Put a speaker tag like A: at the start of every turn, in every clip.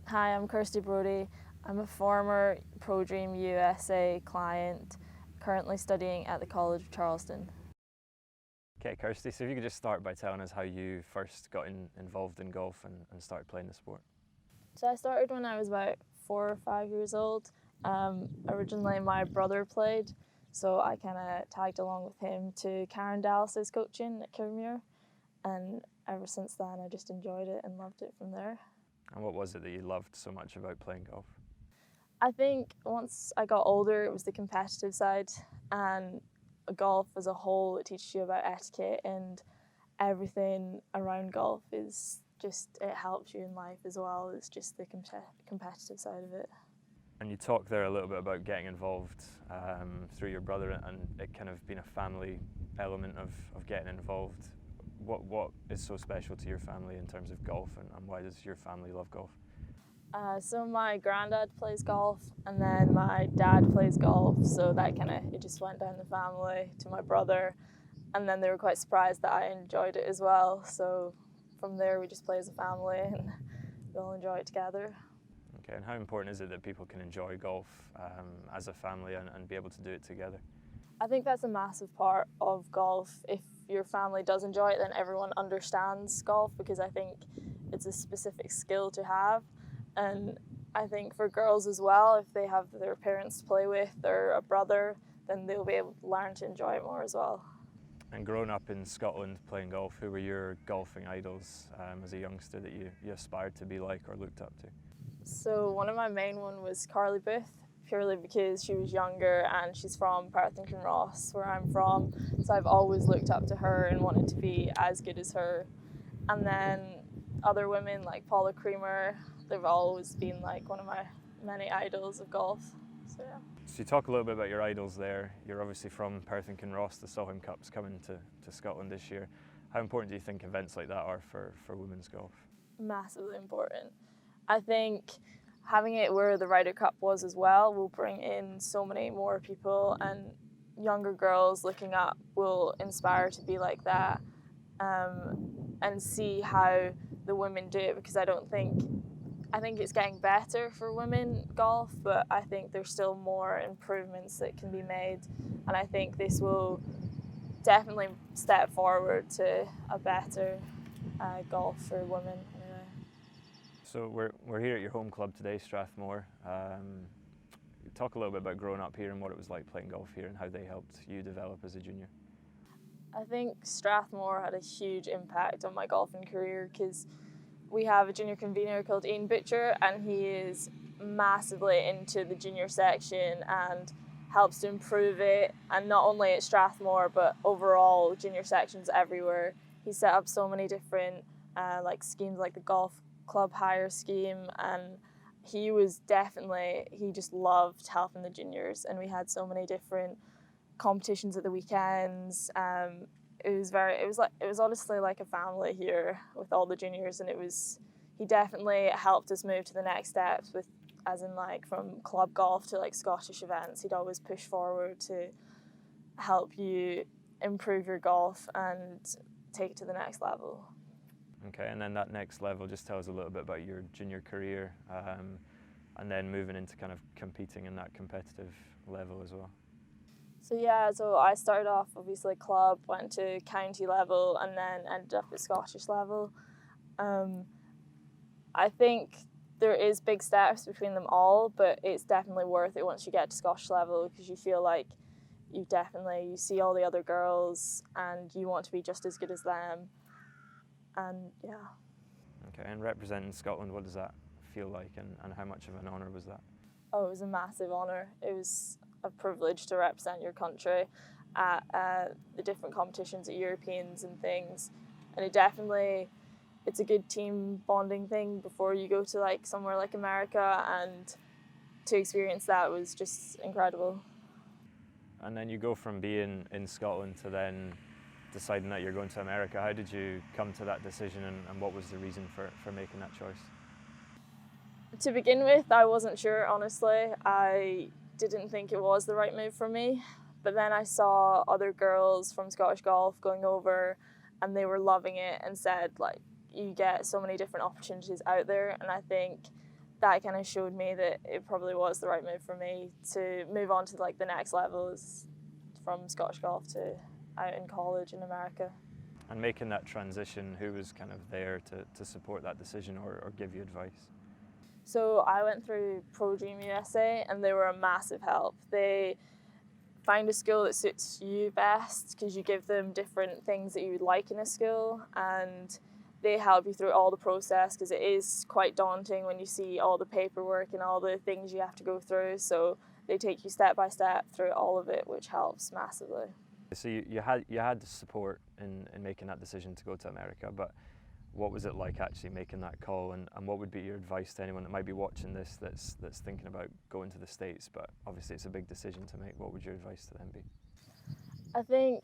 A: Hi, I'm Kirsty Brodie. I'm a former ProDream USA client, currently studying at the College of Charleston.
B: Okay, Kirsty, so if you could just start by telling us how you first got involved in golf and started playing the sport.
A: So I started when I was about 4 or 5 years old. Originally, my brother played, so I kind of tagged along with him to Karen Dallas's coaching at Kirmure, and ever since then I just enjoyed it and loved it from there.
B: And what was it that you loved so much about playing golf?
A: I think once I got older, it was the competitive side, and golf as a whole, it teaches you about etiquette and everything around golf is just, it helps you in life as well. It's just the competitive side of it.
B: And you talked there a little bit about getting involved through your brother and it kind of being a family element of getting involved. What is so special to your family in terms of golf and why does your family love golf?
A: So my granddad plays golf and then my dad plays golf, so that it just went down the family to my brother, and then they were quite surprised that I enjoyed it as well, so from there we just play as a family and we all enjoy it together.
B: Okay, and how important is it that people can enjoy golf as a family and be able to do it together?
A: I think that's a massive part of golf. If your family does enjoy it, then everyone understands golf, because I think it's a specific skill to have. And I think for girls as well, if they have their parents to play with or a brother, then they'll be able to learn to enjoy it more as well.
B: And growing up in Scotland playing golf, who were your golfing idols as a youngster that you aspired to be like or looked up to?
A: So one of my main one was Carly Booth, purely because she was younger and she's from Perth and Kinross, where I'm from. So I've always looked up to her and wanted to be as good as her. And then other women like Paula Creamer, they've always been like one of my many idols of golf. So yeah.
B: So you talk a little bit about your idols there. You're obviously from Perth and Kinross. The Solheim Cup's coming to Scotland this year. How important do you think events like that are for women's golf?
A: Massively important. I think having it where the Ryder Cup was as well will bring in so many more people, and younger girls looking up will inspire to be like that, and see how the women do it, because I think it's getting better for women golf, but I think there's still more improvements that can be made, and I think this will definitely step forward to a better golf for women anyway.
B: So we're here at your home club today, Strathmore. Talk a little bit about growing up here and what it was like playing golf here and how they helped you develop as a junior.
A: I think Strathmore had a huge impact on my golfing career, because we have a junior convener called Ian Butcher, and he is massively into the junior section and helps to improve it, and not only at Strathmore but overall junior sections everywhere. He set up so many different schemes, like the golf club hire scheme, and he just loved helping the juniors, and we had so many different competitions at the weekends. It was honestly like a family here with all the juniors, and he definitely helped us move to the next steps, with as in like from club golf to like Scottish events. He'd always push forward to help you improve your golf and take it to the next level.
B: Okay, and then that next level, just tell us a little bit about your junior career and then moving into kind of competing in that competitive level as well.
A: So I started off obviously club, went to county level, and then ended up at Scottish level. I think there is big steps between them all, but it's definitely worth it once you get to Scottish level, because you feel like you see all the other girls and you want to be just as good as them. And yeah.
B: Okay, and representing Scotland, what does that feel like, and how much of an honour was that?
A: Oh, it was a massive honour. It was a privilege to represent your country at the different competitions at Europeans and things. And it's a good team bonding thing before you go to like somewhere like America, and to experience that was just incredible.
B: And then you go from being in Scotland to then deciding that you're going to America. How did you come to that decision, and what was the reason for making that choice?
A: To begin with, I wasn't sure, honestly. I didn't think it was the right move for me. But then I saw other girls from Scottish golf going over, and they were loving it and said, like, you get so many different opportunities out there. And I think that kind of showed me that it probably was the right move for me to move on to like the next levels from Scottish golf to out in college in America.
B: And making that transition, who was kind of there to support that decision or give you advice?
A: So I went through ProDream USA and they were a massive help. They find a school that suits you best because you give them different things that you would like in a school, and they help you through all the process because it is quite daunting when you see all the paperwork and all the things you have to go through. So they take you step by step through all of it, which helps massively.
B: So you had the support in making that decision to go to America, but what was it like actually making that call, and what would be your advice to anyone that might be watching this that's thinking about going to the States, but obviously it's a big decision to make? What would your advice to them be?
A: I think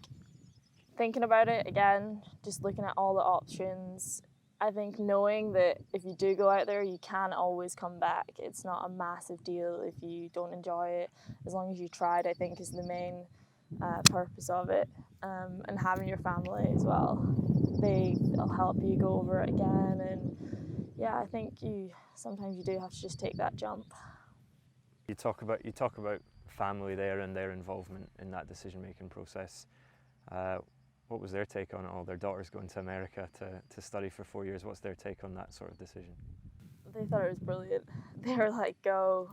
A: thinking about it again, just looking at all the options, I think knowing that if you do go out there, you can always come back. It's not a massive deal if you don't enjoy it. As long as you tried, I think is the main purpose of it. And having your family as well. They'll help you go over it again, and yeah, I think sometimes you do have to just take that jump.
B: You talk about family there and their involvement in that decision-making process. What was their take on it all? Their daughter's going to America to study for 4 years. What's their take on that sort of decision?
A: They thought it was brilliant. They were like, go.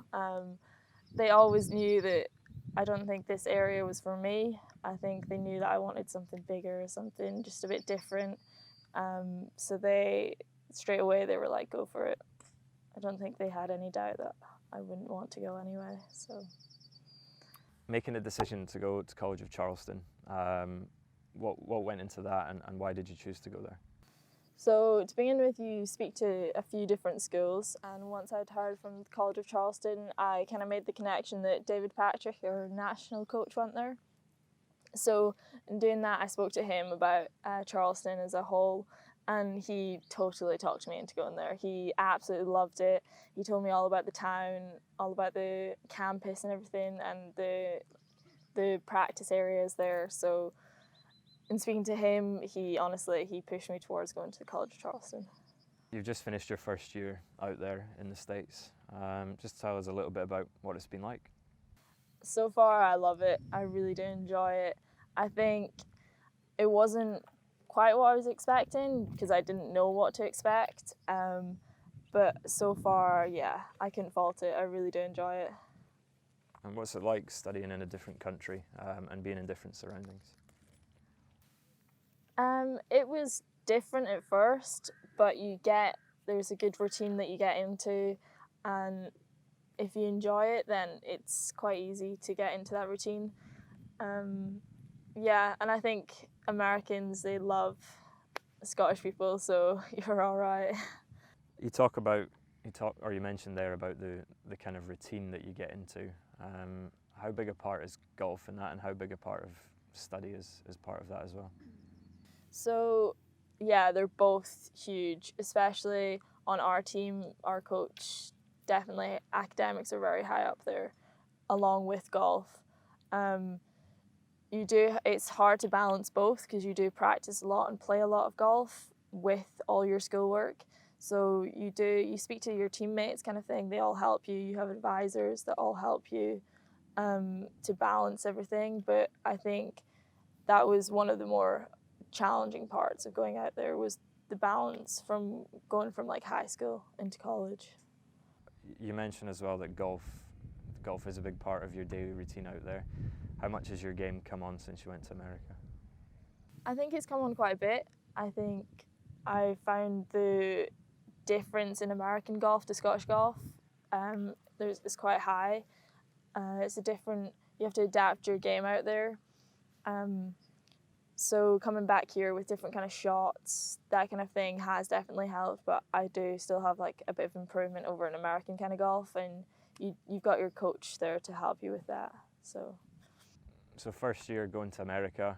A: They always knew that I don't think this area was for me. I think they knew that I wanted something bigger, something just a bit different. So they, straight away, they were like, go for it. I don't think they had any doubt that I wouldn't want to go anyway. So,
B: making a decision to go to College of Charleston, what went into that, and why did you choose to go there?
A: So to begin with, you speak to a few different schools, and once I'd heard from the College of Charleston, I kind of made the connection that David Patrick, our national coach, went there. So in doing that, I spoke to him about Charleston as a whole, and he totally talked me into going there. He absolutely loved it. He told me all about the town, all about the campus and everything, and the practice areas there. So in speaking to him, he pushed me towards going to the College of Charleston.
B: You've just finished your first year out there in the States. Just tell us a little bit about what it's been like.
A: So far, I love it. I really do enjoy it. I think it wasn't quite what I was expecting because I didn't know what to expect. But so far, yeah, I couldn't fault it. I really do enjoy it.
B: And what's it like studying in a different country and being in different surroundings?
A: It was different at first, but there's a good routine that you get into, and if you enjoy it, then it's quite easy to get into that routine. Yeah, and I think Americans, they love Scottish people, so you're all right.
B: You mentioned there about the kind of routine that you get into. How big a part is golf in that, and how big a part of study is part of that as well?
A: So, yeah, they're both huge, especially on our team. Our coach, definitely academics are very high up there, along with golf. It's hard to balance both because you do practice a lot and play a lot of golf with all your schoolwork. So you speak to your teammates kind of thing. They all help you. You have advisors that all help you to balance everything. But I think that was one of the more challenging parts of going out there, was the balance from going from like high school into college.
B: You mentioned as well that golf is a big part of your daily routine out there. How much has your game come on since you went to America?
A: I think it's come on quite a bit. I think I found the difference in American golf to Scottish golf it's quite high. You have to adapt your game out there. So coming back here with different kind of shots, that kind of thing has definitely helped, but I do still have like a bit of improvement over an American kind of golf, and you've got your coach there to help you with that. So
B: first year going to America,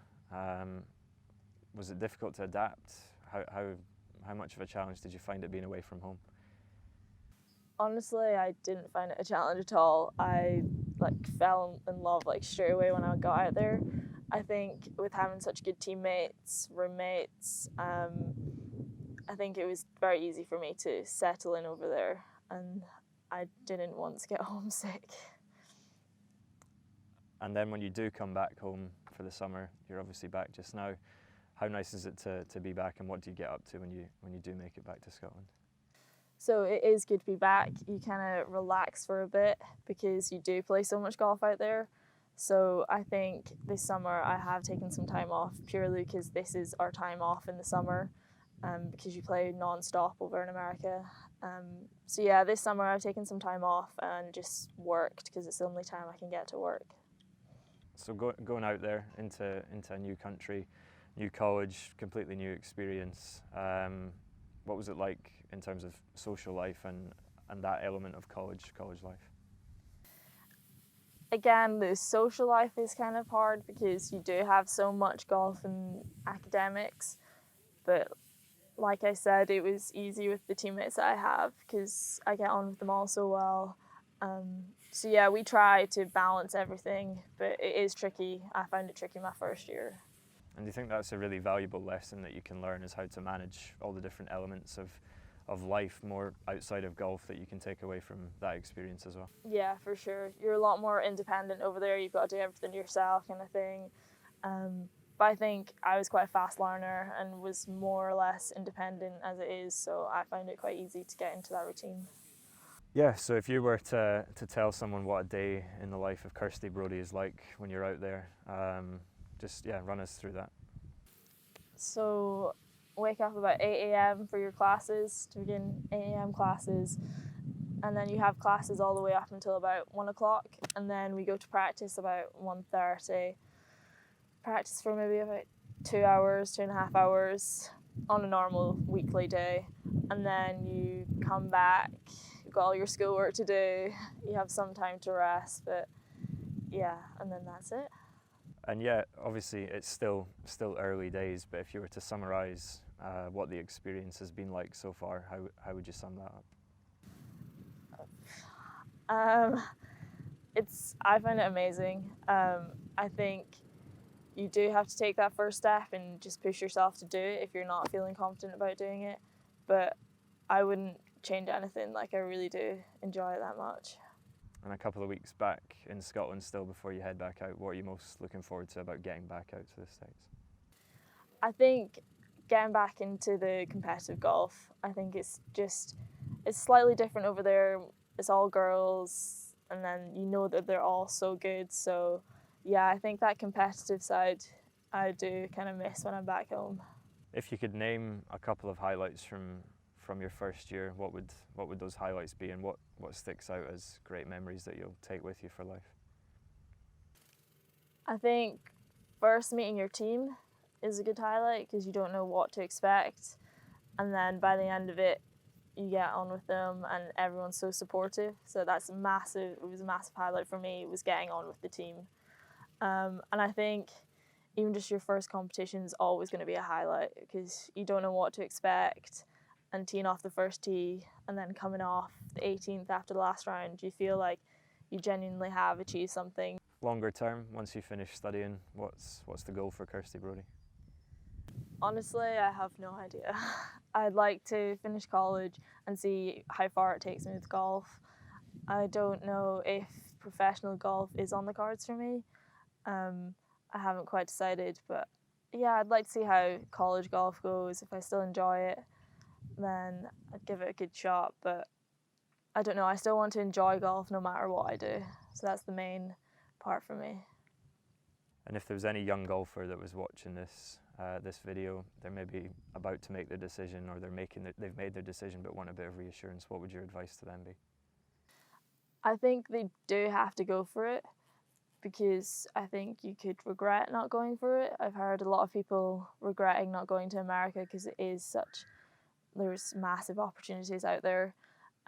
B: was it difficult to adapt? How much of a challenge did you find it being away from home?
A: Honestly, I didn't find it a challenge at all. I fell in love straight away when I got out there. I think with having such good teammates, roommates, I think it was very easy for me to settle in over there. And I didn't want to get homesick.
B: And then when you do come back home for the summer, you're obviously back just now. How nice is it to be back, and what do you get up to when you do make it back to Scotland?
A: So it is good to be back. You kind of relax for a bit because you do play so much golf out there. So I think this summer I have taken some time off purely because this is our time off in the summer, because you play non-stop over in America. So yeah, this summer I've taken some time off and just worked because it's the only time I can get to work.
B: So going out there into a new country, new college, completely new experience, what was it like in terms of social life and that element of college life?
A: Again, the social life is kind of hard because you do have so much golf and academics, but like I said, it was easy with the teammates that I have because I get on with them all so well. So yeah, we try to balance everything, but it is tricky. I found it tricky my first year.
B: And do you think that's a really valuable lesson that you can learn, is how to manage all the different elements of life more outside of golf that you can take away from that experience as well?
A: Yeah, for sure. You're a lot more independent over there. You've got to do everything yourself kind of thing. But I think I was quite a fast learner and was more or less independent as it is, so I found it quite easy to get into that routine.
B: Yeah, so if you were to tell someone what a day in the life of Kirsty Brodie is like when you're out there, just run us through that.
A: So wake up about 8 a.m. for your classes, to begin 8 a.m. classes, and then you have classes all the way up until about 1 o'clock, and then we go to practice about 1:30. Practice for maybe about 2 hours, 2.5 hours on a normal weekly day, and then you come back, you've got all your schoolwork to do, you have some time to rest, but yeah, and then that's it.
B: And yeah, obviously it's still early days, but if you were to summarise what the experience has been like so far, how would you sum that up?
A: I find it amazing. I think you do have to take that first step and just push yourself to do it if you're not feeling confident about doing it. But I wouldn't change anything. Like, I really do enjoy it that much.
B: And a couple of weeks back in Scotland still before you head back out, what are you most looking forward to about getting back out to the States?
A: I think getting back into the competitive golf, I think it's slightly different over there. It's all girls, and then you know that they're all so good. So yeah, I think that competitive side I do kind of miss when I'm back home.
B: If you could name a couple of highlights from your first year, what would those highlights be, and what sticks out as great memories that you'll take with you for life?
A: I think first meeting your team is a good highlight because you don't know what to expect, and then by the end of it you get on with them and everyone's so supportive, so that's massive. It was a massive highlight for me, was getting on with the team. And I think even just your first competition is always going to be a highlight because you don't know what to expect, and teeing off the first tee and then coming off the 18th after the last round, you feel like you genuinely have achieved something.
B: Longer term, once you finish studying, what's the goal for Kirsty Brodie?
A: Honestly, I have no idea. I'd like to finish college and see how far it takes me with golf. I don't know if professional golf is on the cards for me. I haven't quite decided, but yeah, I'd like to see how college golf goes. If I still enjoy it, then I'd give it a good shot, but I don't know, I still want to enjoy golf no matter what I do, so that's the main part for me.
B: And if there was any young golfer that was watching this video, they're maybe about to make their decision, or they've made their decision but want a bit of reassurance, what would your advice to them be?
A: I think they do have to go for it, because I think you could regret not going for it. I've heard a lot of people regretting not going to America because there's massive opportunities out there,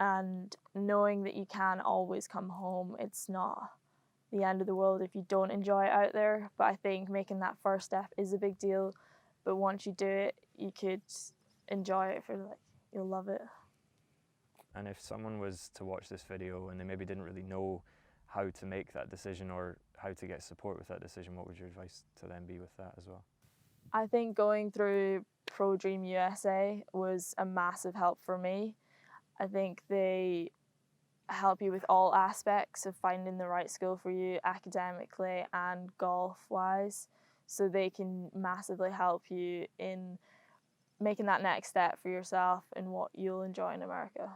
A: and knowing that you can always come home, it's not the end of the world if you don't enjoy it out there. But I think making that first step is a big deal, but once you do it, you could enjoy it you'll love it.
B: And if someone was to watch this video and they maybe didn't really know how to make that decision or how to get support with that decision, what would your advice to them be with that as well?
A: I think going through ProDream USA was a massive help for me. I think they help you with all aspects of finding the right school for you academically and golf wise, so they can massively help you in making that next step for yourself and what you'll enjoy in America.